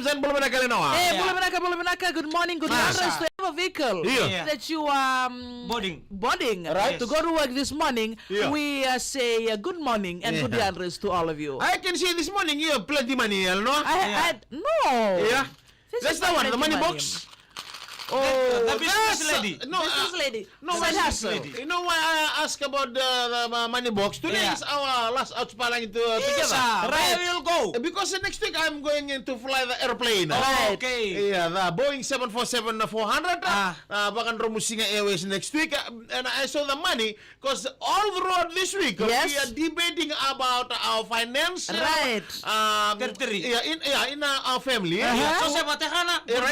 Johnson, belum ada kali Noah. Boleh menaka. Good morning, good morning. To have a vehicle that you boarding Right. to go to work this morning. We say good morning and good address to all of you. I can see this morning you have plenty money, no? No. Yeah. This That's is the not one, the money money. box. The business lady. No, Business lady. No, Side business hustle. lady. You know why I ask about the money box? Today is our last outspalang together. Where will go? Because next week I'm going to fly the airplane. Right. Okay. Yeah, the Boeing 747-400. Bahkan Romusinga Airways next week. And I saw the money because all throughout this week we are debating about our finance. Right. Territory. In our family. So saya patahana. Good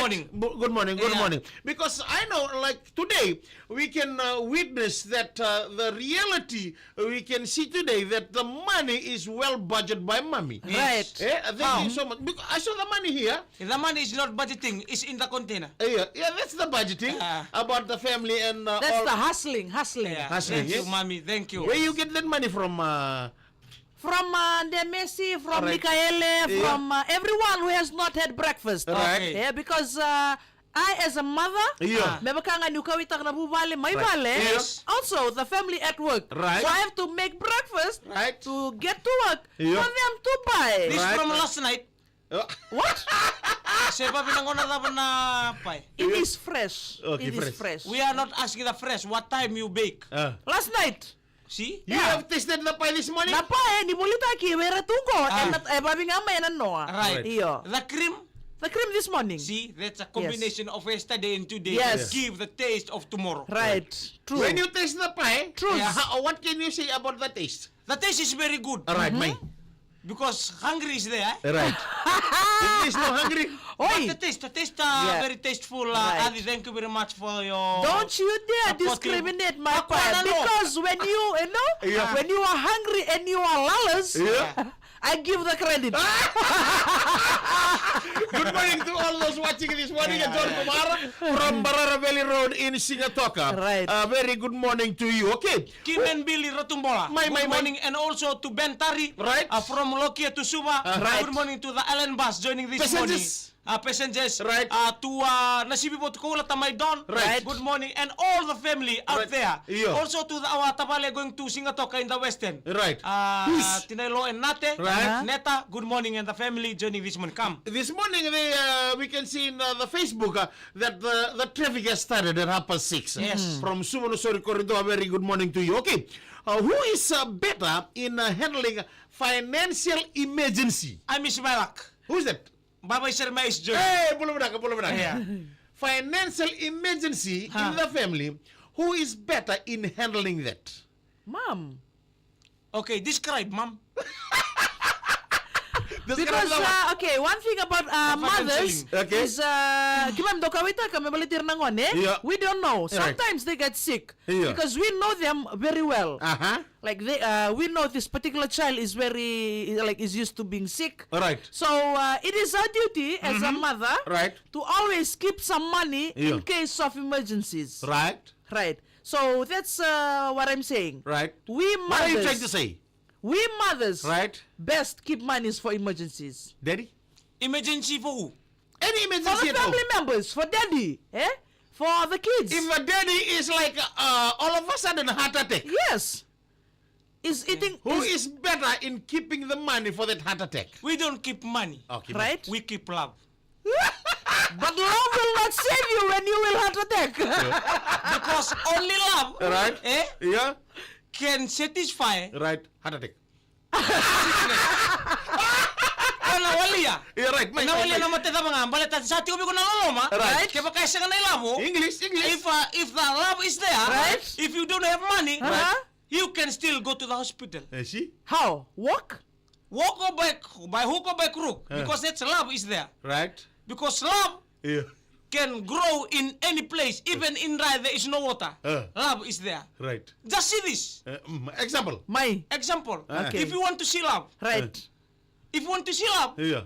morning. Good morning. Because I know, like today, we can witness that the reality we can see today that the money is well budgeted by mommy. Right. Thank you so much. Because I saw the money here. The money is not budgeting. It's in the container. That's the budgeting about the family and That's all. the hustling. Hustling, Thank you, yes. mommy. Thank you. Where you get that money from? From Messi, from Right. Michaele, from everyone who has not had breakfast. Right. Yeah, because I, as a mother, mebakanga nukawita na bubale, may bale. Yes. Also, the family at work. Right. So I have to make breakfast Right. to get to work Yeah. for them to buy. This Right. from last night. What? Saya pa pinangona dapat na pay. It is fresh. Okay, It is fresh. fresh. We are not asking the fresh. What time you bake? Last night. See? You have tasted the pie this morning? Napa ni bolita ki wera tungo and babi ngama yan noa. Right. Iyo. The cream. The cream this morning. See, that's a combination of yesterday and today. Yes. Give the taste of tomorrow. Right. True. When you taste the pie, True. what can you say about the taste? The taste is very good. All right, May. Because hungry is there. Right. It is no hungry. But the taste very tasteful. Right. Adi, thank you very much for your. Don't you dare Supportive. discriminate my Ako, pie ano? because when you know when you are hungry and you are lawless, I give the credit. Good morning to all those watching this morning. John Kumar from Barara Valley Road in Singatoka. Right. Very good morning to you. Okay. Kim and Billy Rotumbola. Good morning, and also to Ben Tari. Right. From Lokia to Suba. Right. Good morning to the Allen Bus joining this Passengers. morning. Passengers. Right. To Nasibibo to Kola Tamaydon. Right. Good morning, and all the family out Right. there. Yeah. Also to the our Tabale going to Singatoka in the Western. Right. Tinelo and Nate. Right. Neta. Good morning, and the family joining this morning. Come. This morning, we can see in the Facebook that the traffic has started at 6:30. Yes. From Sumunusori Corridor, a very good morning to you. Okay. Who is better in handling financial emergency? I miss my luck. Who's that? Baba Sharma is joining. Belum nak. Yeah. Financial emergency in the family. Who is better in handling that? Mom. Okay, describe, ma'am. Because one thing about mothers is kimam dokawita kami balitir nangon we don't know. Sometimes they get sick because we know them very well. Like we know this particular child is very is used to being sick. Right. So it is our duty as a mother to always keep some money in case of emergencies. Right. So that's what I'm saying. Right. We mothers. What are you trying to say? We mothers best keep monies for emergencies. Daddy? Emergency for who? Any For emergency the family members, for daddy, for the kids. If a daddy is like all of a sudden heart attack. Yes. Who is better in keeping the money for that heart attack? We don't keep money. Okay. Right? We keep love. But love will not save you when you will heart attack. Because only love can satisfy heart attack. Nawalia. Yeah, right. Nawalia na mateta mga baleta sa ati ubi ko naloloma. Right. Kaya baka isa ka na ilamo. English. If the love is there, if you don't have money, you can still go to the hospital. See? How? Walk or by hook or by crook. Because that's love is there. Right. Because love can grow in any place, even in dry there is no water. Love is there. Right. Just see this. Example. Example. Okay. If you want to see love. Right. If you want to see love. Yeah.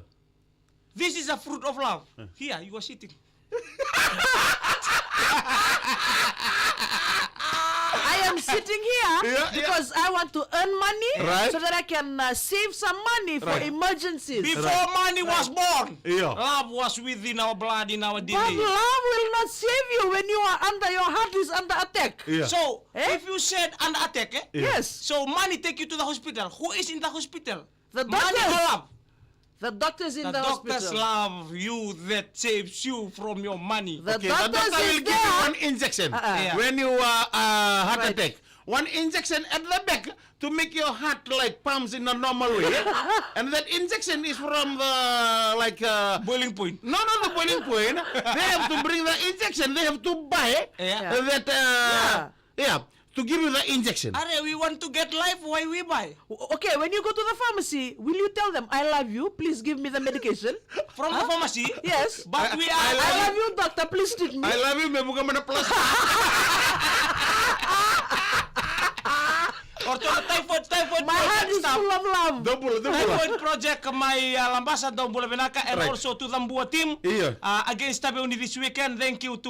This is a fruit of love. Here, you are sitting. I am I'm sitting here because I want to earn money so that I can save some money for emergencies. Before money was born, love was within our blood, in our DNA. But love will not save you when you are your heart is under attack. So, if you said under attack, yes. So money take you to the hospital. Who is in the hospital? The Money doctors. or love? The doctors in the doctors hospital. love you that saves you from your money. The the doctors doctor will is give you there. one injection Yeah. when you heart attack. One injection at the back to make your heart like pumps in a normal way. And that injection is from the Boiling point. No, not the boiling point. They have to bring the injection. They have to buy that to give you the injection. Are we want to get life? Why we buy? Okay, when you go to the pharmacy, will you tell them, I love you, please give me the medication? From the pharmacy? Yes. But we are. I love you, doctor, please treat me. I love you, may bukan mana plus. Or to the typhoid My heart is full of love. Double. Typhoid project may lambasan daw Bula Benaka and also to the Mbua team against Tabeuni this weekend. Thank you to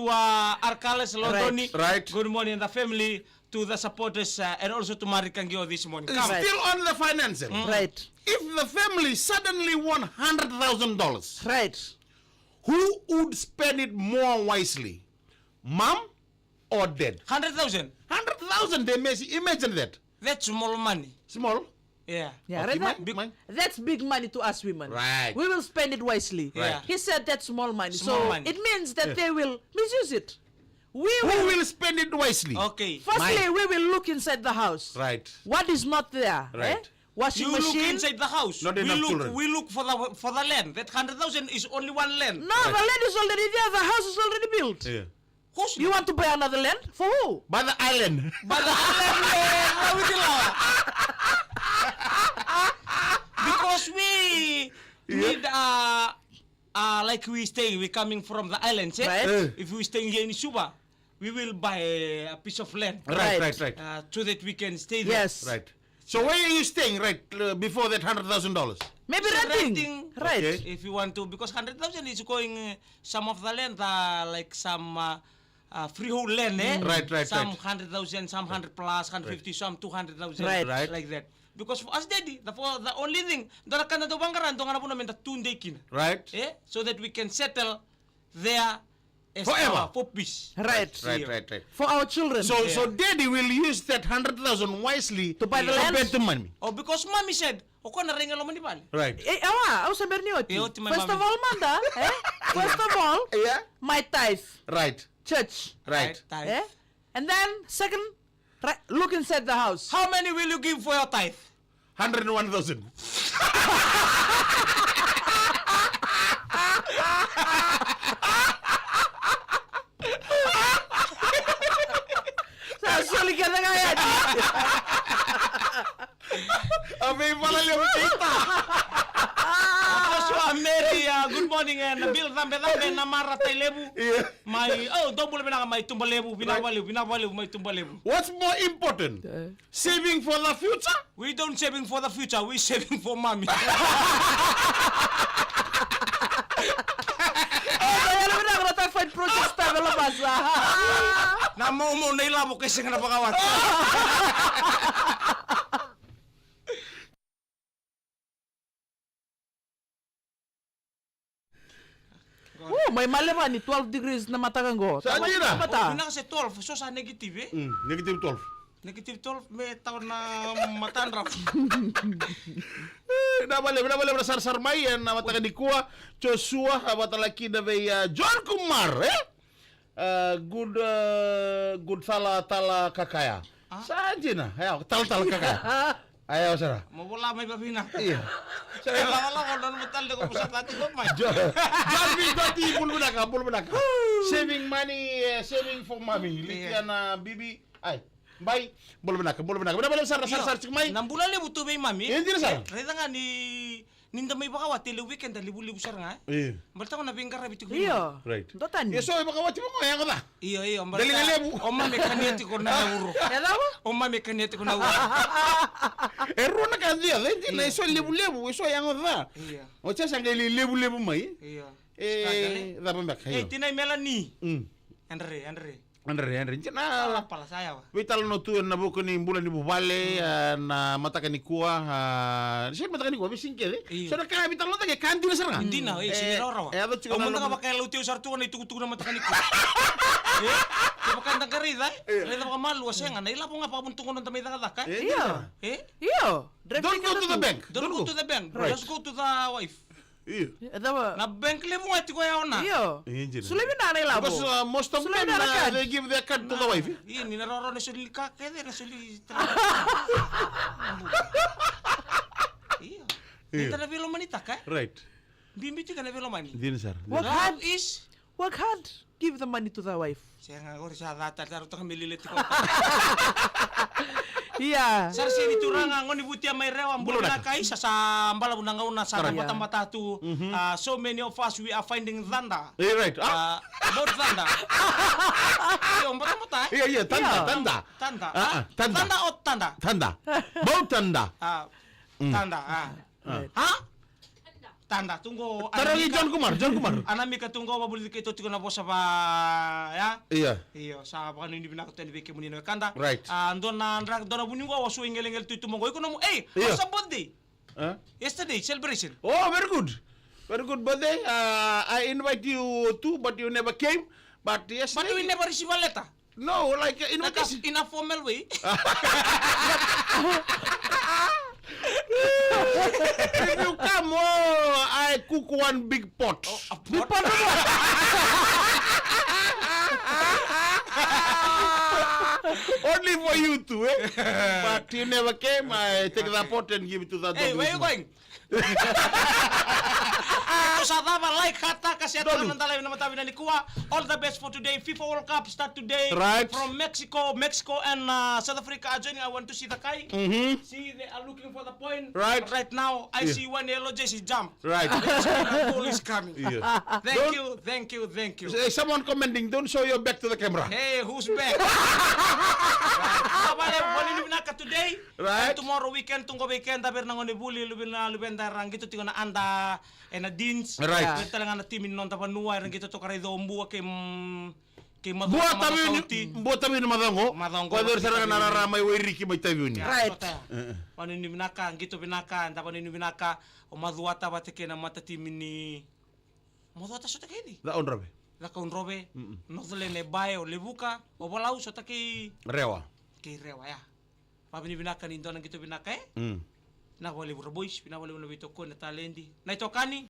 Arcales Londoni. Right. Good morning and the family, to the supporters and also to Marikangio this morning. Still on the finances. Right. If the family suddenly won $100,000, Right. who would spend it more wisely? Mom or dad? 100,000. 100,000, they may imagine that. That's small money. Small. Yeah. Yeah, Okay, right. That's big money to us women. Right. We will spend it wisely. Right. He said that's small money. Small so money. it means that they will misuse it. Who will spend it wisely? Okay. Firstly, we will look inside the house. Right. What is not there? Right. Washing You look machine. inside the house. Not enough children. We look for the land. That 100,000 is only one land. No, the land is already there. The house is already built. Yeah. Who's You want to buy another land? For who? By the island. But the because we need like we coming from the islands, Right. If we staying here in Suba, we will buy a piece of land Right. so that we can stay there. Yes. Right. So where are you staying before that $100,000? Maybe So renting. Right. Okay. If you want to, because 100,000 is going some of the land like some freehold land, Right. Some 100,000, some 100 plus, 150, some 200,000, Right. like that. Because for us, daddy, the only thing, dala ka na daw banggaran, doon nga na po namin tunday kin. Right. So that we can settle there as Forever. for peace. Right. Right. For our children. So daddy will use that 100,000 wisely To buy the land? compared to money. Oh, because mommy said, "Ako na rin alam ni bali." Right. Awa, ako sabi niyo. Oti, my First of mami. all, Manda, first of all, Yeah. my tithe, Right. church. Right. And then, second, look inside the house. How many will you give for your tithe? 101,000. Actually, kaya nga yan. Abay pala yung tita. So, Mary, good morning and Bill Zambe na maratay lebu. Yeah. May double na may tumbalebu, binabaliw may tumbalebu. What's more important? Saving for the future? We don't saving for the future, we saving for mommy. Kaya naman ako na tayo find projects tayo labas. Na mo na ilabo kasi nga napakawat. Oh, may malaman ni 12 degrees na matagang go. Saan yun na? Oh, na kasi 12, so sa negative Negative 12. Negative 12, may taon na matanrap. Nabalik na sarsarmay yan na matakan di kuha Joshua matalaki na may John Kumar good tala kakaya saan dyan na ayaw tala kakaya ayaw sana Mawala may babinak. iya Saya wala ko na mutal ko sa tati ko may. John Bidoti bulbunaka saving money saving for mommy likian na bibi ay bye bulbunaka benar sar cumay Nambula lebu tu may mami. Hindi na sar Rita nga ni ninda may bakawa tili weekend libu-libu sar nga. iya Balta ko na bingkar rabi tu. Iyo. right Dotan. yeso makawati mo ngayon ko ta Iyo Dali nga lebu. Oma mekaneti ko na uro. Hello? Oma mekaneti ko na uro. ero na kandia hindi na iso lebu iso yang ta Iya. o cha sangay lebu mai Iya. dapat mbak Eh tinay Melanie. Mm. Andre. Andre. Na pala saya. vital no tu na buko ni bulan ni bubale na mata kan kuah. Siya mata kan kuah bising kede. So na kaya vital no ta kantin sarang. Hindi na siniroro. Ado chico na ka bakay lutio sartu na itukutuk na mata kan kuah. Kapag kang karida, rida ka malu asenga na ilapo nga papuntungon ng tamay ka. Iya. Don't go to the bank. Don't go to the bank. Just go to the wife. Iya. Na bank le mo ati ko yaona. Iyo. Sulemi na labo. Because most of them they give their card to the wife. Iya, ni naroro na suli ka kede na suli. Iya. Ita na velo manita ka? Right. Bimbiti ka na velo mani. Din sir. Work hard. Give the money to the wife. Saya nga ori sa data daro to mililit ko. Iya. Sar sini turang ngoni butia may rewa mbula na kai sa mbala bunanga una sa mata tu so many of us we are finding Zanda. Right. About Zanda. Yo mata. Iya, tanda. Tanda o tanda. Tanda. About tanda. Tanda. Tanda tunggu. Tarangi John Kumar. Anami ka tunggu mabuli ka ito tiko na bosa ba ya? Iya, sa pa ni binako tani beke munino kanda. Right. Andon na buningo wasu ingel tu tumongo iko no what's up birthday? Yesterday celebration. Oh, very good. Very good birthday. I invite you too, but you never came. But yesterday. But we never receive a letter. No, like invitation. In a formal way. If you come, I cook one big pot. Big pot? Only for you two, But you never came. I take the pot and give it to the dog. Hey, where you going? Sa tama like hata kasi ato ng talay na matabi na ni Kuwa. All the best for today. FIFA World Cup start today. Right. From Mexico and South Africa are joining. I want to see the Kai. See, they are looking for the point. Right. Right now, I see one yellow jersey jump. Right. The goal is coming. Thank you. Someone commenting, don't show your back to the camera. Hey, who's back? Today. Right. And tomorrow weekend, tunggu weekend, tapi nangone buli lubin darang gitu tinggal anda ena dins. Right. Kita lang na timin non tapanua rang gitu to kare do mbua ke buat tabi ni madongo. Kwa sarang nararamay wiriki may tabi ni. Right. Pano ni binaka gitu binaka tapan ni binaka o maduata bateke na mata timin ni maduata so takedi. Daon rabe. La kaun robe. No dole ne bae o lebuka o bolau so taki Rewa. Ki rewa ya. Pabini binaka ni ndona gitu binaka Mm. Na wale boys, pinawale mo na bito ko na talendi. Na ito kani